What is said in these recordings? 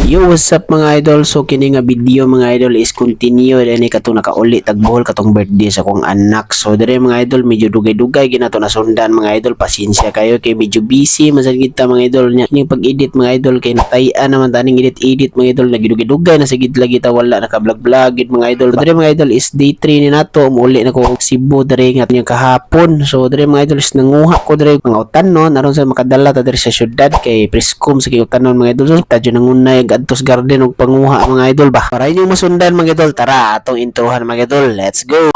Yo, what's up mga idol? So kini nga video mga idol is continue ani katong nakauli tagbuhol katong birthday sa akong anak. So dire mga idol medyo dugay-dugay ginato na sundan mga idol. Pasensya kayo kay medyo busy masad kita mga idol nya. Ning pag-edit mga idol kay natay-an naman taning edit mga idol nagidugay-dugay na sigid lagi ta wala naka-vlog gid mga idol. Dire mga idol is day 3 ni nato umuuli na ko Cebu dire nga nya kahapon. So dire mga idol is nanguha ko dire mga utanon aron sa makadala ta dire sa syudad kay preskom sa utanon mga idol. So tadyo nangunay adtos garden og panguha mga idol ba. Para inyo masundan mga idol, tara atong introhan mga idol. Let's go.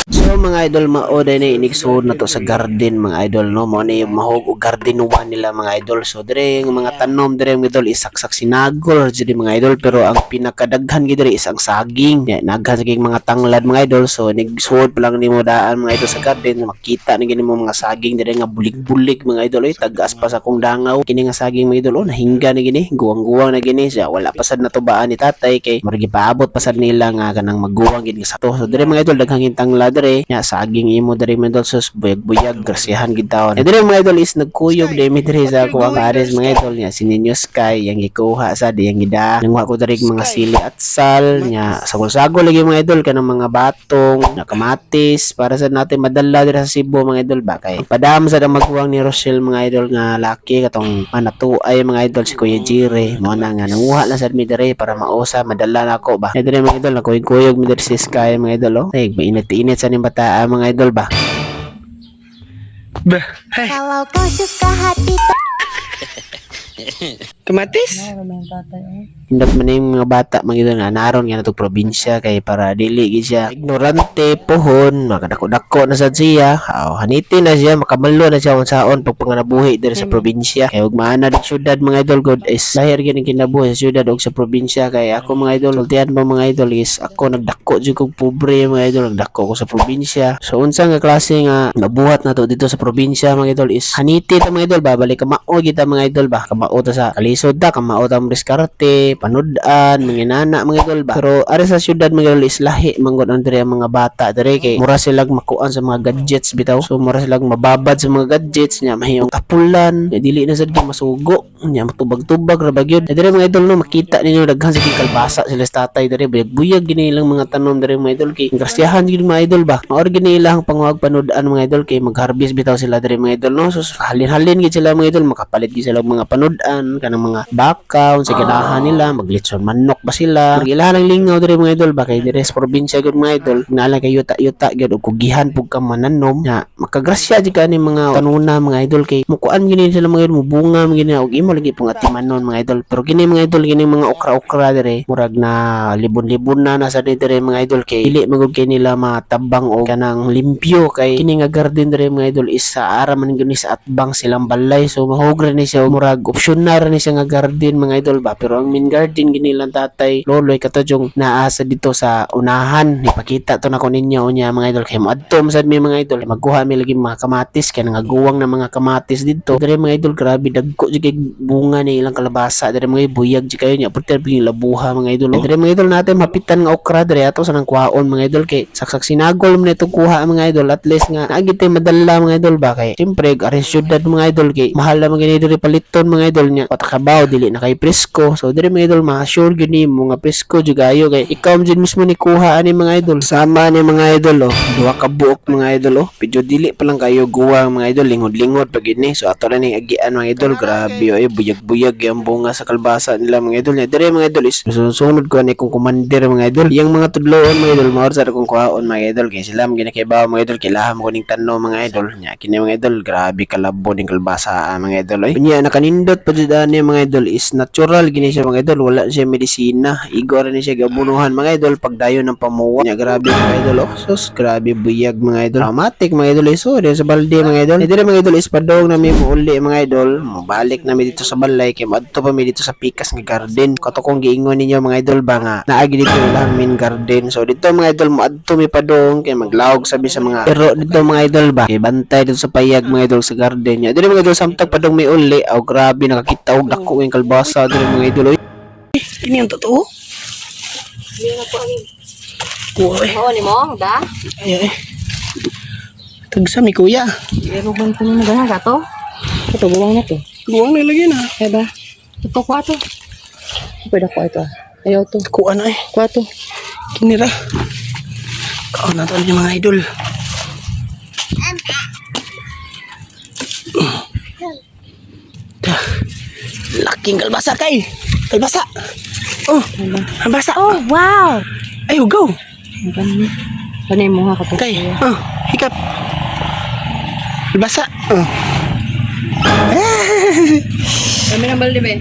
So mga idol mao din iniksuhod na to sa garden mga idol no mo ni mahog og garden one nila mga idol. So dire yung mga tanom dire mga idol isaksak sinagol jud mga idol pero ang pinakadaghan gid dire is ang saging. Ya, naghan saging mga tanglad mga idol. So nigsuhod pa lang nimo daan mga idol sa garden makita ni gini mo mga saging dire nga bulig-bulig mga idol tagas pa sa kong dangaw kini nga saging mga idol nahingga ni gini guwang-guwang na gini siya wala pa sad natubaan ni tatay kay murag paabot pa sad nila nga kanang magguwang gid sa to. So dire mga idol daghang tanglad dire nya saging imo dire mga idol sus buyag-buyag grasyahan gid taon. Dire mga idol is nagkuyog dire mi dire sa ko ang ares mga idol nya sininyo sky yang gikuha sa diyang gida nanguha ko dire mga sili at sal nya sagol-sagol lagi mga idol kanang mga batong na kamatis para sa natin madala dire sa Cebu mga idol ba kay padam sa magkuwang ni Rochelle mga idol nga laki katong natuay mga idol si Kuya Jire mo na nga nanguha lang sad mi dire para mausa madala nako ba. Dire mga idol nakuyog-kuyog mi dire si sky mga idol ay mainit-init sa ning bata mga idol ba. Bah, hey. Kalau kau suka hati Kamatis? Hindot man yung mga bata mga idol nga naron nga natong probinsya kay para dili gid siya ignorante pohon makadako-dako na sad siya hanitin na siya makamalo na siya unsaon pag panganabuhi diri sa probinsya kay ug maana di syudad mga idol god is lahir gyud ang kinabuhi sa syudad ug sa probinsya kay ako mga idol sultihan pa mga idol is ako nagdako jud kog pobre mga idol nagdako ko sa probinsya. So unsa nga klase nga nabuhat nato dito sa probinsya mga idol is hanitin ta mga idol babalik kamao kita mga idol ba kamao ta sa kalisod ta kamao ta diskarte panudan manginana mga idol ba. Pero ari sa syudad mga idol is lahi manggod ang dire mga bata dire kay mura silang makuan sa mga gadgets bitaw. So mura silang mababad sa mga gadgets nya mahiyong tapulan kay dili na sad masugo nya matubag-tubag ra bagyod. Dire mga idol no makita ninyo daghan sa kalbasa sila sa tatay dire buyag gini ilang mga tanom dire mga idol kay grasyahan gid mga idol ba. Maor gini ilang panguwag panudan mga idol kay mag-harvest bitaw sila dire mga idol no. So halin-halin gid sila mga idol makapalit gid sila mga panudan kanang mga bakaw sa ganahan nila maglitson manok ba sila ilahan ang lingaw dire mga idol ba kay dire sa probinsya gud mga idol naala kay yuta-yuta gyud og kugihan pug ka mananom nya makagrasya di ka ni mga kanuna mga idol kay mukuan gini sila mga idol mubunga gini og imo lagi pong atimanon mga idol. Pero kini mga idol kini mga okra-okra dire murag na libon-libon na sa dire mga idol kay dili magud kay nila matabang og kanang limpyo kay kini nga garden dire mga idol is sa ara man gini sa atbang silang balay. So mahog ra ni siya murag opsyonal ni siya nga garden mga idol ba. Pero ang main garden gini lang tatay loloy katujong naasa dito sa unahan ipakita to na ko ninyo unya mga idol kay moadto sad mi mga idol magkuha mi lagi mga kamatis kay nangaguwang na mga kamatis dito dire mga idol grabe dagko jud kay bunga ni ilang kalabasa dire mga buyag jud kayo nya puter ping labuha mga idol. Dire mga idol natin mapitan nga okra dire ato sa nang kuhaon mga idol kay saksak sinagol man itong kuha mga idol at least nga naagitay madala mga idol ba kay siyempre ari syudad mga idol kay mahal na mga dire paliton mga idol nya patakabaw dili na kay presko. So dire mga idol ma-sure gyud nimo nga presko jud kayo kay ikaw jud mismo ni kuha ani mga idol sama ni mga idol duha ka buok mga idol pidyo dili pa lang kayo guwang mga idol lingod-lingod pag ni. So ato na ning agian mga idol grabe buyag-buyag ang bunga sa kalbasa nila mga idol nya. Dire mga idol is sunod ko ni kung commander mga idol yang mga tudloon mga idol maor sa kung kuhaon mga idol kay sila mga ginakibaw mga idol kilaham ko ning tanno mga idol nya kini mga idol grabe kalabo ning kalbasa mga idol unya nakanindot pa jud ani mga idol is natural gini siya mga idol wala siya medisina igo ra ni siya gabunuhan mga idol pagdayon ng pamuwa nya grabe mga idol sus grabe buyag mga idol matik mga idol so sa balde mga idol dire mga idol is padong na mi uli mga idol mabalik na mi dito sa balay kay madto pa mi dito sa pikas nga garden kato kong giingon ninyo mga idol ba nga naagi dito lang main garden. So dito mga idol moadto mi padong kay maglawog sabi sa mga pero dito mga idol ba kay bantay dito sa payag mga idol sa garden nya dire mga idol samtang padong mi uli grabe nakakita og dako yung kalbasa dire mga idol ini ang totoo Oh, ni mo, da? ay tagsa mi kuya Pero ban ko na gana gato. ito buwang na to buwang na lagi na Diba? Ito, kwato. Pwede kwato. Ayaw to. Kuha na eh. Kwato. Kinira. Kaon na to yung mga idol. Laking kalbasa kay. Kalbasa. Oh, kalbasa. Oh, wow! Ay, go. Panay mo nga kapag Kay. Oh, hikap. Kalbasa. Oh. Kami ng balde ba?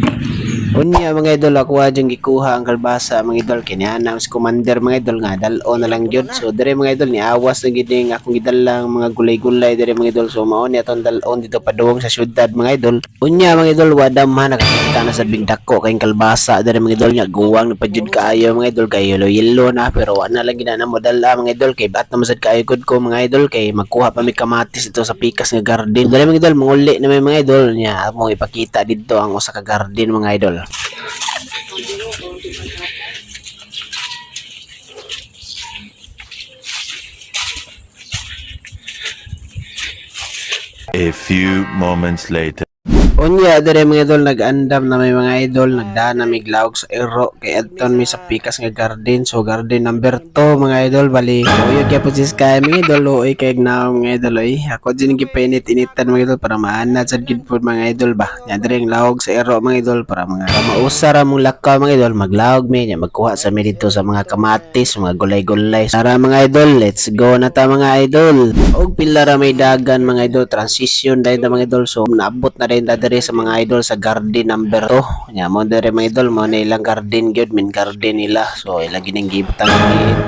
Unya mga idol, ako adyang gikuha ang kalbasa mga idol, kiniana si commander mga idol nga dalo na lang gyud. So dire mga idol, niawas na gid nga akong gidalang mga gulay-gulay dire mga idol. So mao ni atong dalon dito padung sa syudad mga idol. Unya mga idol, wadam man nakakita na sa bigdako kay kalbasa dire mga idol nya guwang na padyud kaayo mga idol, kay yellow na pero wala lang gid na mo dala mga idol, kay bat na masad kaayo gud ko mga idol, kay magkuha pa mi kamatis ito sa pikas nga garden. Dire mga idol, manguli na may mga idol nya mo ipakita dito ang usa ka garden mga idol. A few moments later. Unya dire mga idol, nag-andam na may mga idol, nagdana may glawg sa ero kay adton mi sa pikas nga garden. So garden number 2 mga idol, bali uyo kay po sis kay mga idol oy kay gnaw mga idol oy. Ako din gipainit-initan mga idol para maanad sa gid po mga idol ba. Nya dire ang lawg sa ero mga idol para mga mausara mong lakaw mga idol, maglawg mi nya magkuha sa mi dito sa mga kamatis, mga gulay-gulay. Tara mga idol, let's go na ta mga idol. Og pila ra may dagan mga idol, transition dahil ta mga idol. So naabot na rin ta dire sa mga idol sa garden number 2. Nya mo dire mga idol, mo na ilang garden gyud, min garden nila. So ila gining gibutang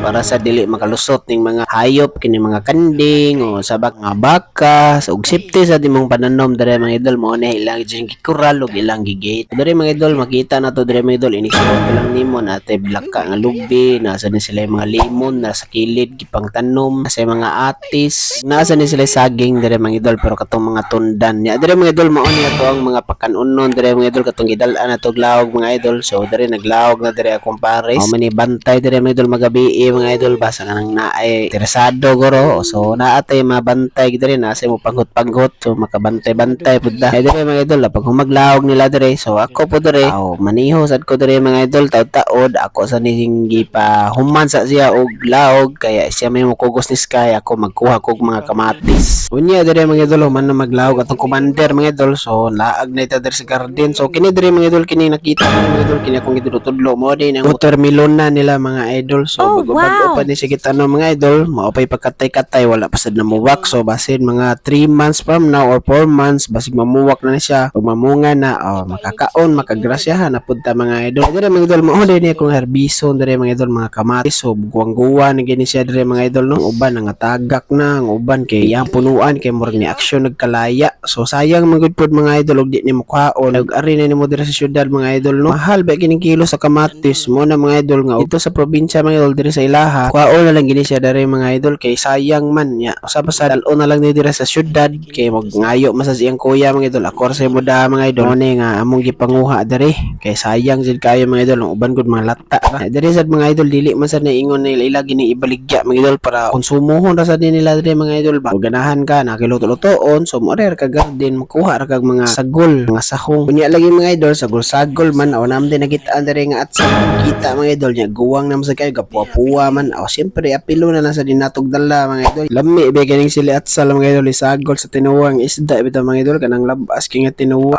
para sa dili makalusot ning mga hayop kini mga kanding o sabak nga baka sa ug safety sa dimong pananom dire mga idol, mo na ilang gikural ug ilang gigate. Dire mga idol, makita na to dire mga idol, inisod lang nimo na tay blaka nga lubi, nasa ni sila yung mga limon na sa kilid gipang tanom, sa mga atis, nasa ni sila saging dire mga idol, pero katong mga tundan nya dire mga idol, mao ni ato ang mga pakanunon dire mga idol, katong gidal-an na to glawg mga idol. So dire naglawg na dire akong pares, mao man ni bantay dire mga idol magabi mga idol, basa nang naay interesado goro. So naatay mabantay dire, nasa mo panggot-panggot, so makabantay-bantay pud da dire mga idol. Pag humaglawg nila dire, so ako po dire maniho sad ko dire mga idol, taud-taod ako sa ning gipa human sa siya og lawg, kaya siya may mukugos ni Sky, ako magkuha kog mga kamatis. Unya dire mga idol, human na maglawg atong commander mga idol. So laag na ita sa garden. So kini dire mga idol, kini nakita ko mga idol, kini akong gitudlo mo din ang watermelon na nila mga idol. So bago pa ni sige tanong mga idol, mao pay pagkatay-katay, wala pa sad na muwak. So basin mga 3 months from now or 4 months basig mamuwak na siya. Pag mamunga na, makakaon, makagrasyahan na pud ta mga idol. Dire mga idol, mao din akong herbison dire mga idol, mga kamatis. So guwang-guwa na gini siya dire mga idol, no. Uban nga tagak na, ang uban kay yang punuan kay murag ni aksyon nagkalaya. So sayang man gud pud mga idol, og di ni mo kwaon. Ug ari na nimo dire sa syudad mga idol, no. Mahal ba kining kilo sa kamatis mo na mga idol, nga ito sa probinsya mga idol dire sa ilaha. Kwaon na lang gini siya dire mga idol, kay sayang man nya. Usa pa sa dalon na lang ni dire sa syudad kay magngayo masas iyang kuya mga idol. Ako sa mo da mga idol, mo ni nga among gipanguha dire, kay sayang jud kayo mga idol, ang uban gud mga lata ba. Dire sad mga idol, dili man sad na ingon nila ila gini ibaligya mga idol para konsumuhon ra sad nila dire mga idol ba. Ug ganahan ka na kiluto-lutoon, so mo ra ka garden, makuha ra kag mga sagol, mga sahong. Unya lagi mga idol, sagol-sagol man aw nam din nagitaan dire nga at sa kita mga idol nya guwang nam sa kayo gapuwa-puwa man. Aw syempre apilo na lang sa dinatog dala mga idol. Lami be kaning sili at sa mga idol, isagol sa tinuwang isda bitaw mga idol, kanang labas kay nga tinuwa.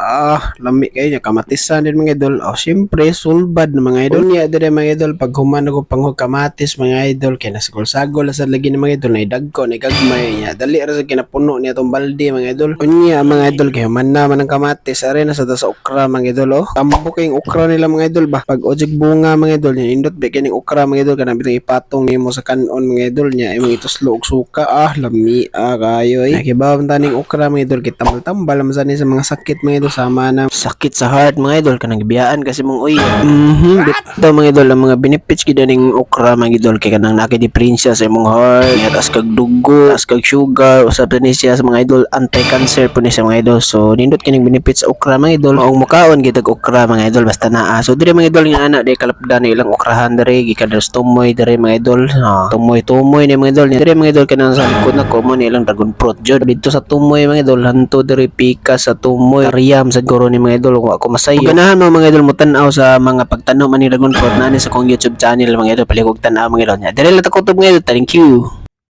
Lami kayo nya kamatisan din mga idol. Aw syempre sulbad na mga idol. Unya dire mga idol, pag human ako panghug kamatis mga idol, kay nasagol-sagol sa lagi ni mga idol, na dagko na gagmay nya dali ra sa kinapuno niya tong balde mga idol. Unya mga idol, kay human na man ang kamatis are na sa okra mga idol. Tambo kay okra nila mga idol ba. Pag ojig bunga mga idol nya indot be kining okra mga idol, kanang bitong ipatong nimo sa kanon mga idol nya imong ituslo og suka. Lami kayo eh. Kibaw man taning okra mga idol, kitambal-tambal man sa sa mga sakit mga idol, sama na sakit sa heart mga idol, kanang gibiyaan kasi mong uy. Bitaw mga idol, ang mga benefits gid ning okra mga idol, kay kanang naki-diferensya sa imong heart, as kag dugo, as kag sugar, usab ni siya sa mga idol, anti-cancer po ni sa mga idol. So nindot kini ning benefits sa okra mga idol. Maong mukaon gid og okra mga idol basta naa. So dire mga idol nga ana di kalapdan ni ilang okrahan dire gikados tumoy dire mga idol. Tumoy ni mga idol. Dire mga idol kanang sa likod na ko mo ni ilang dragon fruit jud dito sa tumoy mga idol. Hanto dire pika sa tumoy. Riyam sa guro ni mga idol wa ko masayo. Ganahan mo mga idol mo tan-aw sa mga pagtanaw man ni dragon fruit nani sa kong YouTube channel mga idol paligog tan-aw mga idol. Dire lang ta kutob mga idol. Thank you.